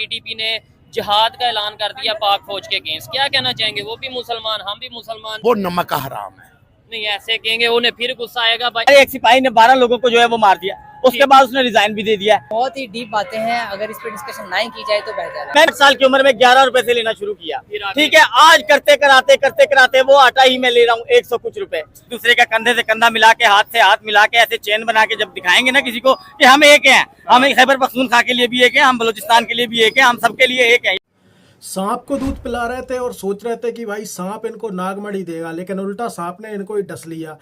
TTP ने जिहाद का ऐलान कर दिया पाक फौज के अगेंस्ट, क्या कहना चाहेंगे? वो भी मुसलमान, हम भी मुसलमान। वो नमक का हराम है। नहीं ऐसे कहेंगे उन्हें फिर गुस्सा आएगा भाई। एक सिपाही ने 12 लोगों को जो है वो मार दिया, उसके बाद उसने रिजाइन भी दे दिया। बहुत ही डीप बातें हैं, अगर इस पे डिस्कशन नहीं की जाए तो बेहतर है। मैंने 1 साल की उम्र में 11 रुपए से लेना शुरू किया, ठीक है। आज करते कराते वो आटा ही मैं ले रहा हूँ 100 कुछ रुपए। दूसरे का कंधे से कंधा मिला के, हाथ से हाथ मिला के, ऐसे चेन बना के जब दिखाएंगे ना किसी को कि हम एक हैं, हम खैबर पख्तूनख्वा के लिए भी एक हैं, हम बलूचिस्तान के लिए भी एक हैं, हम सबके लिए एक हैं। सांप को दूध पिला रहे थे और सोच रहे थे कि भाई सांप इनको नागमणि देगा, लेकिन उल्टा सांप ने इनको ही डस लिया।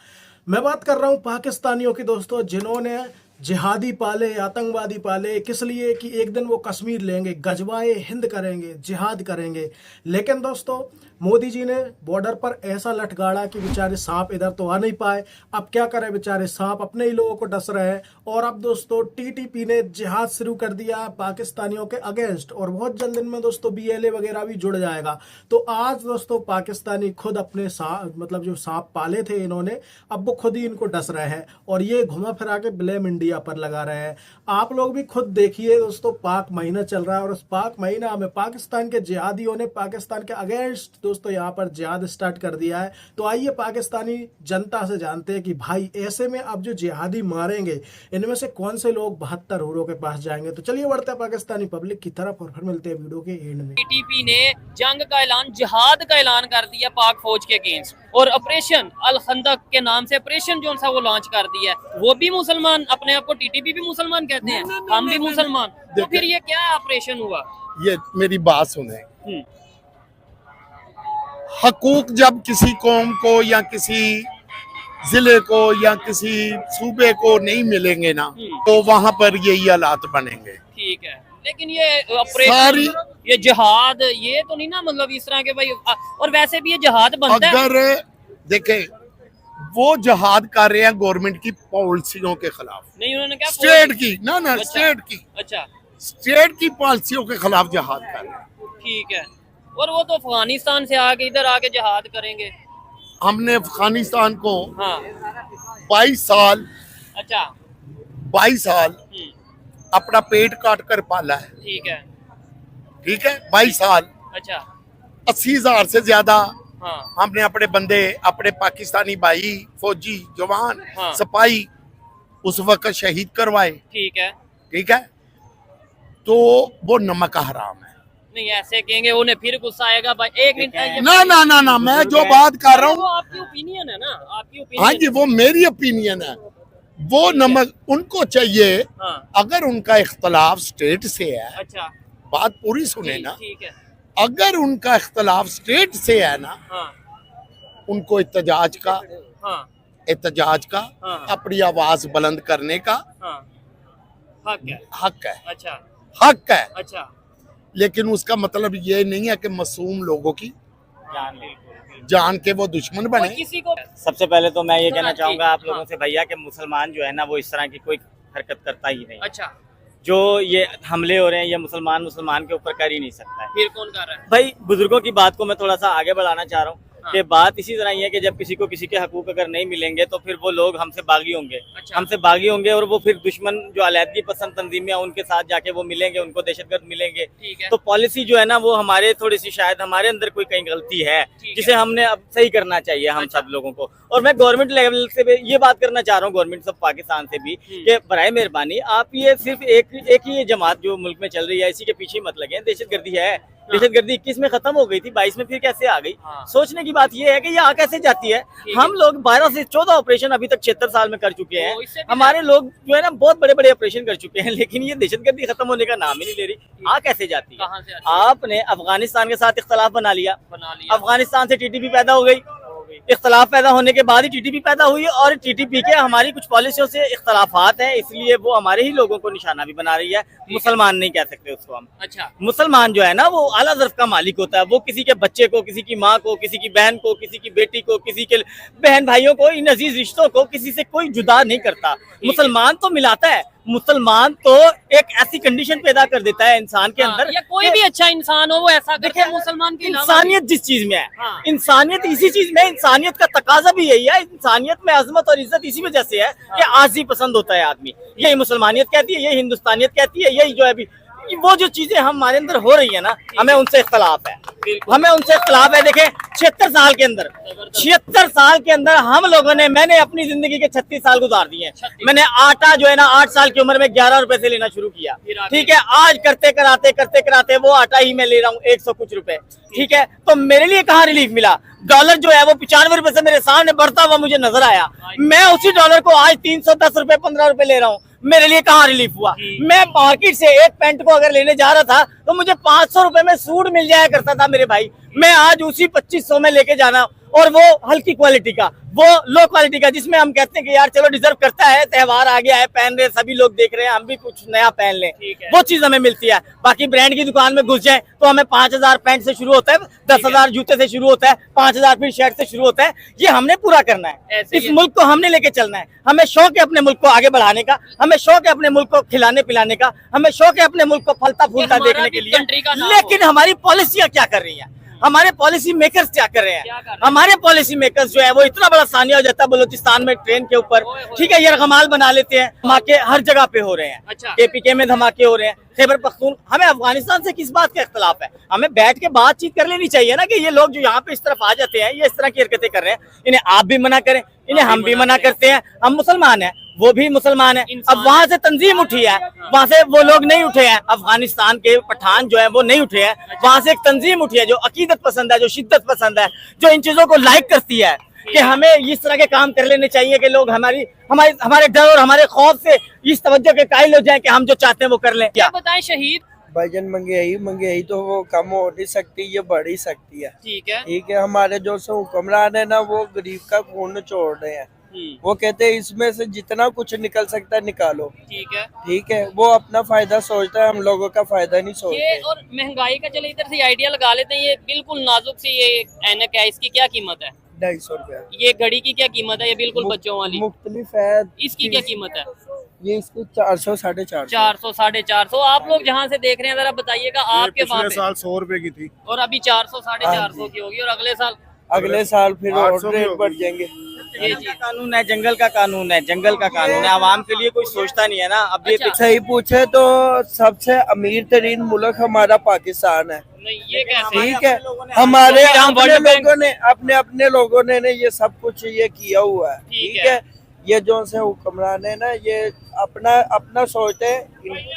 मैं बात कर रहा हूँ पाकिस्तानियों की दोस्तों, जिन्होंने जिहादी पाले, आतंकवादी पाले, किस लिए कि एक दिन वो कश्मीर लेंगे, गजवाए हिंद करेंगे, जिहाद करेंगे। लेकिन दोस्तों मोदी जी ने बॉर्डर पर ऐसा लटगाड़ा कि बेचारे सांप इधर तो आ नहीं पाए। अब क्या करें, बेचारे सांप अपने ही लोगों को डस रहे हैं। और अब दोस्तों टीटीपी ने जिहाद शुरू कर दिया पाकिस्तानियों के अगेंस्ट, और बहुत जल्द इनमें दोस्तों BLA वगैरह भी जुड़ जाएगा। तो आज दोस्तों पाकिस्तानी खुद अपने मतलब जो सांप पाले थे इन्होंने, अब वो खुद ही इनको डस रहे हैं और ये घुमा फिरा के ब्लेम इंडिया पर लगा रहे हैं। आप लोग भी खुद देखिए दोस्तों, पाक महीना चल रहा है और उस पाक महीना में पाकिस्तान के जिहादियों ने पाकिस्तान के अगेंस्ट दोस्तों यहाँ पर जिहाद स्टार्ट कर दिया है। तो आइए पाकिस्तानी जनता से जानते हैं कि भाई ऐसे में अब जो जिहादी मारेंगे इनमें से कौन से लोग 72 हुरों के पास जाएंगे। तो चलिए बढ़ते हैं पाकिस्तानी पब्लिक की तरफ और फिर मिलते हैं वीडियो के एंड में। टीटीपी ने जंग का ऐलान, जिहाद का ऐलान कर दिया पाक फौज के अगेंस्ट, और ऑपरेशन अल खंदक के नाम से ऑपरेशन जो सा वो लॉन्च कर दिया है। वो भी मुसलमान, अपने आप को टीटीपी भी मुसलमान कहते हैं, हम भी मुसलमान। तो फिर ये क्या ऑपरेशन हुआ? ये मेरी बात सुने, हकूक जब किसी कौम को या किसी जिले को या किसी सूबे को नहीं मिलेंगे ना, तो वहां पर यही हालात बनेंगे। ठीक है, लेकिन ये ऑपरेशन, ये जिहाद, ये तो नहीं ना मतलब इस तरह के भाई। और वैसे भी ये जिहाद बनता है। अगर देखे वो जिहाद कर रहे हैं गवर्नमेंट की पॉलिसियों के खिलाफ, नहीं उन्होंने क्या स्टेट की ना अच्छा, स्टेट की, अच्छा स्टेट की पॉलिसियों के खिलाफ जिहाद कर रहे हैं। ठीक है, और वो तो अफगानिस्तान से आके इधर आके जिहाद करेंगे। हमने अफगानिस्तान को हाँ 22 साल, अच्छा 22 साल अपना पेट काट कर पाला है। ठीक है, ठीक है, 22 साल, अच्छा 80,000 से ज्यादा हाँ हमने अपने बंदे, अपने पाकिस्तानी भाई, फौजी, जवान, हाँ। सिपाही उस वक्त शहीद करवाए। ठीक है, ठीक है, तो वो नमक का हराम है। नहीं ऐसे कहेंगे उन्हें फिर गुस्सा आएगा भाई। एक मिनट, ना ना ना ना, मैं जो बात कर रहा वो हूँ, आपकी ओपिनियन है ना, आपकी ओपिनियन। हाँ जी, वो मेरी ओपिनियन है। वो नमक उनको चाहिए, हाँ अगर उनका इख्तलाफ स्टेट से है, अच्छा बात पूरी सुने ना, ठीक है, अगर उनका इख्तलाफ स्टेट से है ना, हाँ उनको एहतजाज का, हाँ हाँ, अपनी आवाज बुलंद करने का हाँ हक है। हक है, अच्छा हक है। अच्छा, लेकिन उसका मतलब ये नहीं है कि मासूम लोगों की जान के वो दुश्मन बने। किसी को सबसे पहले तो मैं ये कहना हाँ, चाहूंगा ठीक, आप लोगों से भैया कि मुसलमान जो है ना वो इस तरह की कोई हरकत करता ही नहीं। अच्छा, जो ये हमले हो रहे हैं ये मुसलमान के ऊपर कर ही नहीं सकता है। फिर कौन कर रहा है? भाई बुजुर्गों की बात को मैं थोड़ा सा आगे बढ़ाना चाह रहा हूँ कि बात इसी तरह ही है कि जब किसी को किसी के हकूक अगर नहीं मिलेंगे तो फिर वो लोग हमसे बागी होंगे। अच्छा। हमसे बागी होंगे और वो फिर दुश्मन जो अलैदगी पसंद तंजीमें हैं उनके साथ जाके वो मिलेंगे, उनको दहशतगर्द मिलेंगे। ठीक है। तो पॉलिसी जो है ना वो हमारे थोड़ी सी, शायद हमारे अंदर कोई कहीं गलती है जिसे हमने अब सही करना चाहिए हम सब लोगों को। और मैं गवर्नमेंट लेवल से भी ये बात करना चाह रहा हूँ, गवर्नमेंट ऑफ पाकिस्तान से भी, कि बराए मेहरबानी आप ये सिर्फ एक ही जमात जो मुल्क में चल रही है इसी के पीछे मत लगे। दहशतगर्दी है, दहशतगर्दी 21 में खत्म हो गई थी, 22 में फिर कैसे आ गई? सोचने की बात यह है कि ये आ कैसे जाती है। हम लोग 12 से 14 ऑपरेशन अभी तक 76 साल में कर चुके हैं। हमारे लोग जो है ना बहुत बड़े बड़े ऑपरेशन कर चुके हैं, लेकिन ये दहशतगर्दी खत्म होने का नाम ही नहीं ले रही। आ कैसे जाती है? कहाँ से आती है? आपने अफगानिस्तान के साथ इख्तलाफ बना लिया, अफगानिस्तान से टीटीपी पैदा हो गई, इख्तलाफ पैदा होने के बाद ही टीटीपी पैदा हुई है, और टीटीपी के हमारी कुछ पॉलिसियों से इख्तलाफात हैं, इसलिए वो हमारे ही लोगों को निशाना भी बना रही है। मुसलमान नहीं कह सकते उसको हम। अच्छा, मुसलमान जो है ना वो आला ज़र्फ का मालिक होता है। वो किसी के बच्चे को, किसी की माँ को, किसी की बहन को, किसी की बेटी को, किसी के बहन भाइयों को, इन अजीज रिश्तों को किसी से कोई जुदा नहीं करता। मुसलमान तो मिलाता है, मुसलमान तो एक ऐसी कंडीशन पैदा कर देता है इंसान के अंदर, या कोई भी अच्छा इंसान हो वो ऐसा करता है। मुसलमान की इंसानियत जिस चीज में है, हाँ। इंसानियत इसी चीज में, इंसानियत का तकाजा भी यही है। इंसानियत में अजमत और इज्जत इसी वजह से है कि आजी पसंद होता है आदमी। यही मुसलमानियत कहती है, यही हिंदुस्तानियत कहती है, यही जो है अभी वो जो चीजें हमारे अंदर हो रही है ना, हमें उनसे इख्तलाफ है, हमें उनसे इख्तलाफ है। देखें 76 साल के अंदर, 76 साल के अंदर हम लोगों ने, मैंने अपनी जिंदगी के 36 साल गुजार दिए हैं। मैंने आटा जो है ना 8 साल की उम्र में 11 रुपए से लेना शुरू किया, ठीक है। आज करते कराते वो आटा ही मैं ले रहा हूँ 100 कुछ रुपए, ठीक है। तो मेरे लिए कहाँ रिलीफ मिला? डॉलर जो है वो 95 रुपए से मेरे सामने बढ़ता हुआ मुझे नजर आया। मैं उसी डॉलर को आज 310 रुपए 15 रुपए ले रहा हूँ, मेरे लिए कहाँ रिलीफ हुआ? मैं मार्केट से एक पैंट को अगर लेने जा रहा था तो मुझे 500 रुपए में सूट मिल जाया करता था मेरे भाई, मैं आज उसी 2500 में लेके जाना, और वो हल्की क्वालिटी का, वो लो क्वालिटी का, जिसमें हम कहते हैं कि यार चलो डिजर्व करता है, त्योहार आ गया है, पहन रहे सभी लोग देख रहे हैं, हम भी कुछ नया पहन लें, वो चीज हमें मिलती है। बाकी ब्रांड की दुकान में घुस जाए तो हमें 5000 पैंट से शुरू होता है, 10,000 जूते से शुरू होता है, 5000 फिर शर्ट से शुरू होता है। ये हमने पूरा करना है, इस मुल्क को हमने लेके चलना है। हमें शौक है अपने मुल्क को आगे बढ़ाने का, हमें शौक है अपने मुल्क को खिलाने पिलाने का, हमें शौक है अपने मुल्क को फलता फूलता देखने के लिए। लेकिन हमारी पॉलिसियां क्या कर रही है, हमारे पॉलिसी मेकर्स क्या कर रहे हैं? हमारे पॉलिसी मेकर्स जो है वो इतना बड़ा सानिया हो जाता है बलूचिस्तान में ट्रेन के ऊपर, ठीक है, यरगमाल बना लेते हैं, धमाके हर जगह पे हो रहे हैं। अच्छा। KPK में धमाके हो रहे हैं, खैबर पख्तून। हमें अफगानिस्तान से किस बात का इख्तलाफ है? हमें बैठ के बातचीत कर लेनी चाहिए ना कि ये लोग जो यहाँ पे इस तरफ आ जाते हैं, ये इस तरह की हरकतें कर रहे हैं, इन्हें आप भी मना करें, इन्हें हम भी मना करते हैं। हम मुसलमान हैं, वो भी मुसलमान है। अब वहां से तंजीम उठी है, वहां से वो लोग नहीं उठे हैं, अफगानिस्तान के पठान जो है वो नहीं उठे हैं, वहां से एक तंजीम उठी है जो अकीदत पसंद है, जो शिद्दत पसंद है, जो इन चीजों को लाइक करती है कि हमें इस तरह के काम कर लेने चाहिए कि लोग हमारे डर और हमारे खौफ से इस तवज्जो के कायल हो जाए कि हम जो चाहते हैं वो कर लें। क्या बताएं शहीद? भाईजान महंगाई तो वो कम हो नहीं सकती, ये बढ़ ही सकती है। ठीक है। हमारे जो से हुक्मरान है ना, वो गरीब का खून छोड़ रहे हैं। वो कहते हैं इसमें से जितना कुछ निकल सकता है निकालो, ठीक है। वो अपना फायदा सोचता है, हम लोगों का फायदा नहीं सोचते। ये और महंगाई का चले इधर से आइडिया लगा लेते हैं, ये बिल्कुल नाजुक सी ये ऐनक है, इसकी क्या कीमत है? 250 रुपया। ये घड़ी की क्या कीमत है? ये बिल्कुल बच्चों वाली मुख्तलिफ है। इसकी क्या कीमत है? ये इसकी 400 450 400 450। आप लोग जहाँ से देख रहे हैं जरा बताइएगा, आपके वहाँ पे साल 100 रुपए की थी और अभी 400 450 की होगी, और अगले साल फिर और रेट बढ़ जाएंगे। ये कानून है, जंगल का कानून है, जंगल का कानून है, आवाम के लिए कोई सोचता नहीं है ना। अब ये सही पूछे तो सबसे अमीर तरीन मुल्क हमारा पाकिस्तान है। नहीं, ये कैसे? ठीक है, हमारे अपने लोगों ने ये सब कुछ ये किया हुआ है, ठीक है। ये जो से हुक्मरान है ना, ये अपना सोचते,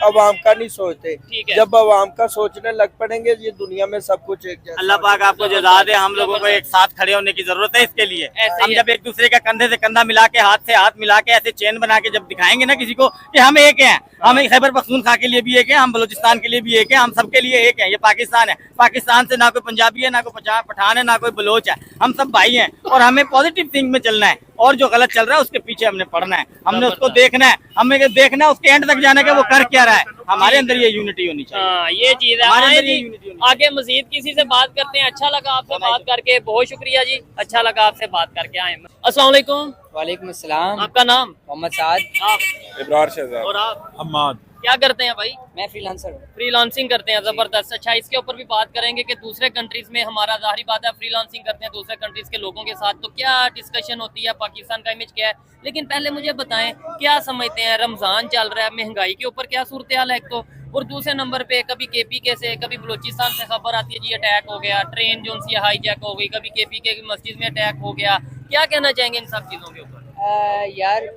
अवाम का नहीं सोचते। जब अवाम का सोचने लग पड़ेंगे, ये दुनिया में सब कुछ एक जैसा। अल्लाह पाक आपको जज़ा दे। हम लोगों को एक साथ खड़े होने की जरूरत है इसके लिए। हम जब एक दूसरे का कंधे से कंधा मिला के, हाथ से हाथ मिला के, ऐसे चेन बना के जब दिखाएंगे ना किसी को कि हम एक हैं, हम खैबर पख्तूनख्वा के लिए भी एक हैं, हम बलूचिस्तान के लिए भी एक हैं, हम सबके लिए एक हैं। ये पाकिस्तान है, पाकिस्तान से ना कोई पंजाबी है, ना कोई पठान है, ना कोई बलोच है, हम सब भाई हैं। और हमें पॉजिटिव थिंक में चलना है, और जो गलत चल रहा है उसके पीछे हमने पढ़ना है, हमने उसको देखना है, हमें देखना है उसके एंड तक जाना है वो कर क्या रहा है। हमारे अंदर ये यूनिटी होनी चाहिए। हाँ, ये चीज है। हमारे अंदर ये यूनिटी होनी आगे मजीद किसी से बात करते हैं। अच्छा लगा आपसे बात करके, बहुत शुक्रिया जी, अच्छा लगा आपसे बात करके। आए अस्सलाम वालेकुम। वालेकुम अस्सलाम। आपका नाम? मोहम्मद साद। आप? इब्रार शहजाद। और आप? हम्माद। क्या करते हैं भाई? मैं फ्रीलांसर हूँ। फ्रीलांसिंग करते हैं, जबरदस्त। अच्छा, इसके ऊपर भी बात करेंगे कि दूसरे कंट्रीज में हमारा जाहिर बात है फ्रीलांसिंग करते हैं दूसरे कंट्रीज के लोगों के साथ, तो क्या डिस्कशन होती है, पाकिस्तान का इमेज क्या है। लेकिन पहले मुझे बताएं, क्या समझते हैं, रमजान चल रहा है, महंगाई के ऊपर क्या सूरत हाल है एक तो, और दूसरे नंबर पे कभी KPK से, कभी बलूचिस्तान से खबर आती है जी अटैक हो गया, ट्रेन जो सी हाईजैक हो गई, कभी KPK की मस्जिद में अटैक हो गया। क्या कहना चाहेंगे इन सब चीज़ों के ऊपर? यार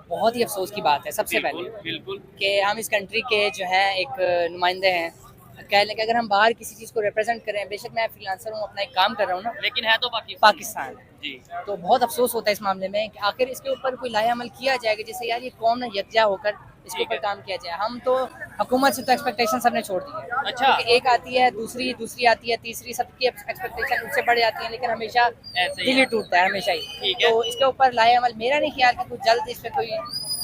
बहुत ही अफसोस की बात है सबसे पहले बिल्कुल कि हम इस कंट्री के जो है एक नुमाइंदे हैं। कह लें कि अगर हम बाहर किसी चीज़ को रिप्रेजेंट करें, बेशक मैं फ्रीलांसर हूँ, अपना एक काम कर रहा हूँ ना, लेकिन है तो पाकिस्तान जी। तो बहुत अफसोस होता है इस मामले में कि आखिर इसके ऊपर कोई लाया अमल किया जाएगा, जिससे यार ये कौम ना यकजा होकर इसके ऊपर काम किया जाए। हम तो हुकूमत से तो एक्सपेक्टेशन सबने छोड़ दी है। अच्छा। एक आती है, दूसरी आती है, तीसरी, सबकी एक्सपेक्टेशन उससे बढ़ जाती है, लेकिन हमेशा दिल ही टूटता है हमेशा ही। तो इसके ऊपर लाया अमल मेरा नहीं ख्याल कि कुछ जल्द इस पे कोई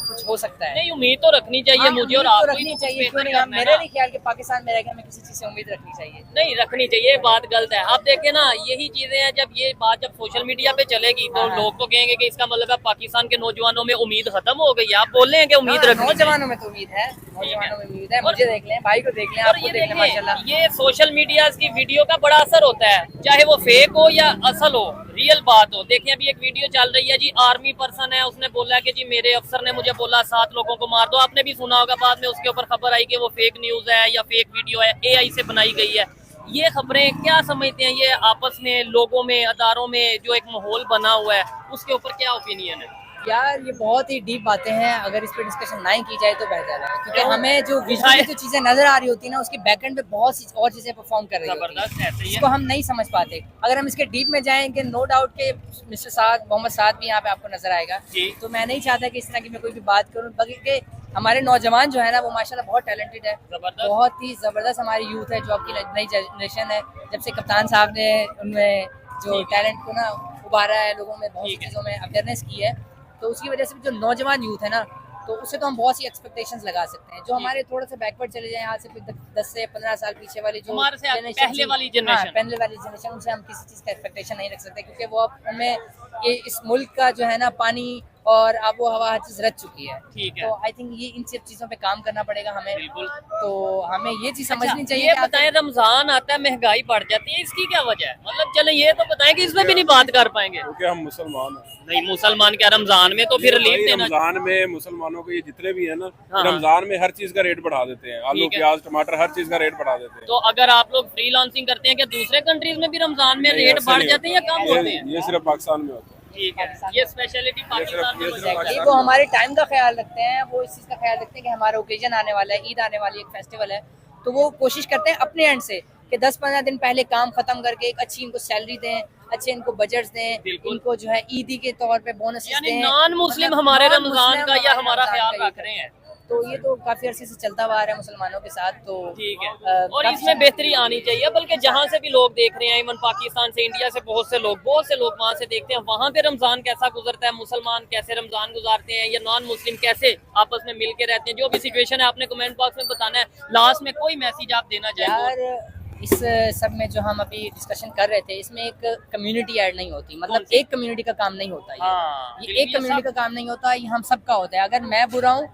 कुछ हो सकता है। नहीं, उम्मीद तो रखनी चाहिए मुझे और आपको रखनी चाहिए। क्यों नहीं? मेरा नहीं ख्याल कि पाकिस्तान में रह के हमें किसी चीज से उम्मीद रखनी चाहिए। नहीं रखनी चाहिए, बात गलत है। आप देखें ना, यही चीजें हैं, जब ये बात जब सोशल मीडिया पे चलेगी तो लोग तो कहेंगे कि इसका मतलब है पाकिस्तान के नौजवानों में उम्मीद खत्म हो गई। आप बोल रहे हैं कि उम्मीद रखनी। नौजवानों में तो उम्मीद है, नौजवानों में उम्मीद है। मुझे देख लें, भाई को देख लें, और आपको ये देख लें, माशाल्लाह। ये सोशल मीडिया की वीडियो का बड़ा असर होता है, चाहे वो फेक हो या असल हो। रियल बात हो। देखिए अभी एक वीडियो चल रही है जी, आर्मी पर्सन है, उसने बोला कि जी मेरे अफसर ने मुझे बोला 7 लोगों को मार दो। आपने भी सुना होगा, बाद में उसके ऊपर खबर आई कि वो फेक न्यूज है या फेक वीडियो है, AI से बनाई गई है। ये खबरें क्या समझते हैं, ये आपस में लोगों में, अदारों में जो एक माहौल बना हुआ है, उसके ऊपर क्या ओपिनियन है? यार ये बहुत ही डीप बातें हैं, अगर इस पे डिस्कशन नहीं की जाए तो बेहतर है, क्योंकि हमें जो विजुअली जो चीजें नजर आ रही होती है ना, उसकी बैकएंड पे बहुत सी और चीजें परफॉर्म कर रही होती जबरदस्त है, है, सही है। जिसको हम नहीं समझ पाते। अगर हम इसके डीप में जाएंगे, नो डाउट के मिस्टर साद, मोहम्मद साद भी यहाँ पे आपको नजर आएगा। जी। तो मैं नहीं चाहता कि इस तरह की मैं कोई भी बात करूँ, बल्कि हमारे नौजवान जो है ना वो माशाल्लाह बहुत टैलेंटेड है, जबरदस्त। बहुत ही जबरदस्त हमारी यूथ है, जो आपकी नई जनरेशन है। जब से कप्तान साहब ने उनमें जो टैलेंट को ना उभारा है, लोगों में बहुत सी चीज़ों में अवेयरनेस की है, तो उसकी वजह से भी जो नौजवान यूथ है ना, तो उससे तो हम बहुत सी एक्सपेक्टेशंस लगा सकते हैं। जो हमारे थोड़ा सा बैकवर्ड चले जाए यहाँ से 10 से 15 साल पीछे वाली जो हमारे से generation पहले थी, वाली generation। हाँ, पहले वाली जनरेशन, उनसे हम किसी चीज़ का एक्सपेक्टेशन नहीं रख सकते, क्योंकि वो अब उनमें ये इस मुल्क का जो है ना पानी और आबो हवा हर चीज़ रच चुकी है। ठीक है। तो आई थिंक ये इन सब चीज़ों पे काम करना पड़ेगा हमें। बिल्कुल। तो हमें ये चीज़ समझनी अच्छा, चाहिए। ये कि बताएं, रमजान आता है, महंगाई बढ़ जाती है, इसकी क्या वजह है? मतलब चले ये तो बताएं कि इसमें भी नहीं बात कर पाएंगे। क्योंकि हम मुसलमान हैं। नहीं, मुसलमान क्या, रमजान में तो फिर रिलीफ भाई, देना। रमजान में मुसलमानों के ये जितने भी है ना, हाँ। रमजान में हर चीज का रेट बढ़ा देते हैं, आलू ठीक है। प्याज टमाटर हर चीज का रेट बढ़ा देते हैं। तो अगर आप लोग फ्रीलांसिंग करते हैं, क्या दूसरे कंट्रीज में भी रमजान में नहीं, रेट ऐसे बढ़ नहीं जाते हैं या होता। कम होते हैं? ये सिर्फ पाकिस्तान में होता है। ठीक है, ये स्पेशलिटी पाकिस्तान में हो जाएगा। Exactly, वो हमारे टाइम का ख्याल रखते हैं, वो इस चीज़ का ख्याल रखते हैं कि हमारा ओकेजन आने वाला है, ईद आने वाली है, एक फेस्टिवल है, तो वो कोशिश करते हैं अपने एंड से कि 10-15 दिन पहले काम खत्म करके एक अच्छी इनको सैलरी दें, अच्छे इनको बजट्स दें, बिल्कुल। इनको जो है ईदी के तौर पे बोनस यानी दें। नॉन मुस्लिम मतलब हमारे non-Muslim रमजान का या हमारे हमारा रमजान ख्याल का रख रहे हैं। तो ये तो काफी अरसे से चलता हुआ आ रहा है मुसलमानों के साथ। तो ठीक है, और काफी इसमें बेहतरी आनी चाहिए, बल्कि जहाँ से भी लोग देख रहे हैं, इवन पाकिस्तान से, इंडिया से, बहुत से लोग वहाँ से देखते हैं वहाँ पे रमजान कैसा गुजरता है, मुसलमान कैसे रमजान गुजारते हैं या नॉन मुस्लिम कैसे आपस में मिल के रहते हैं। जो भी सिचुएशन है आपने कमेंट बॉक्स में बताना है। लास्ट में कोई मैसेज आप देना चाहेंगे? यार इस सब में जो हम अभी डिस्कशन कर रहे थे, इसमें एक कम्युनिटी ऐड नहीं होती, कौन मतलब सी? एक कम्युनिटी का काम नहीं होता हाँ, ये बिल्कुल, एक ये कम्युनिटी सब- का काम नहीं होता, ये हम सबका होता है। अगर मैं बुरा हूँ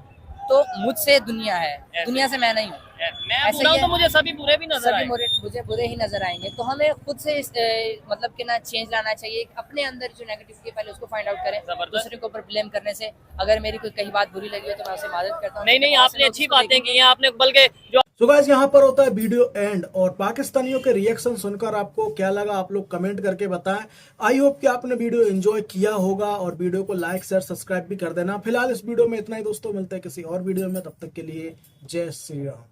तो मुझसे दुनिया है, ऐसे। दुनिया से मैं नहीं हूँ। मैं ऐसे बुरा हूं ही तो है। मुझे सभी बुरे भी नजर सभी आए। मुझे बुरे ही नजर आएंगे, तो हमें खुद से मतलब कि ना चेंज लाना चाहिए। अपने अंदर जो नेगेटिविटी है पहले उसको फाइंड आउट करें, जबरदस्त। दूसरे के ऊपर ब्लेम करने से। अगर मेरी कोई कहीं बात बुरी लगी हो तो मैं उसे मदद करता हूँ। नहीं, बहुत से आपने लोग अच्छी उसको बातें देखेंगे। की हैं, आपने बल्कि जो सो गाइस यहाँ पर होता है वीडियो एंड, और पाकिस्तानियों के रिएक्शन सुनकर आपको क्या लगा आप लोग कमेंट करके बताएं। आई होप कि आपने वीडियो एंजॉय किया होगा, और वीडियो को लाइक शेयर सब्सक्राइब भी कर देना। फिलहाल इस वीडियो में इतना ही दोस्तों, मिलते हैं किसी और वीडियो में, तब तक के लिए जय श्री राम।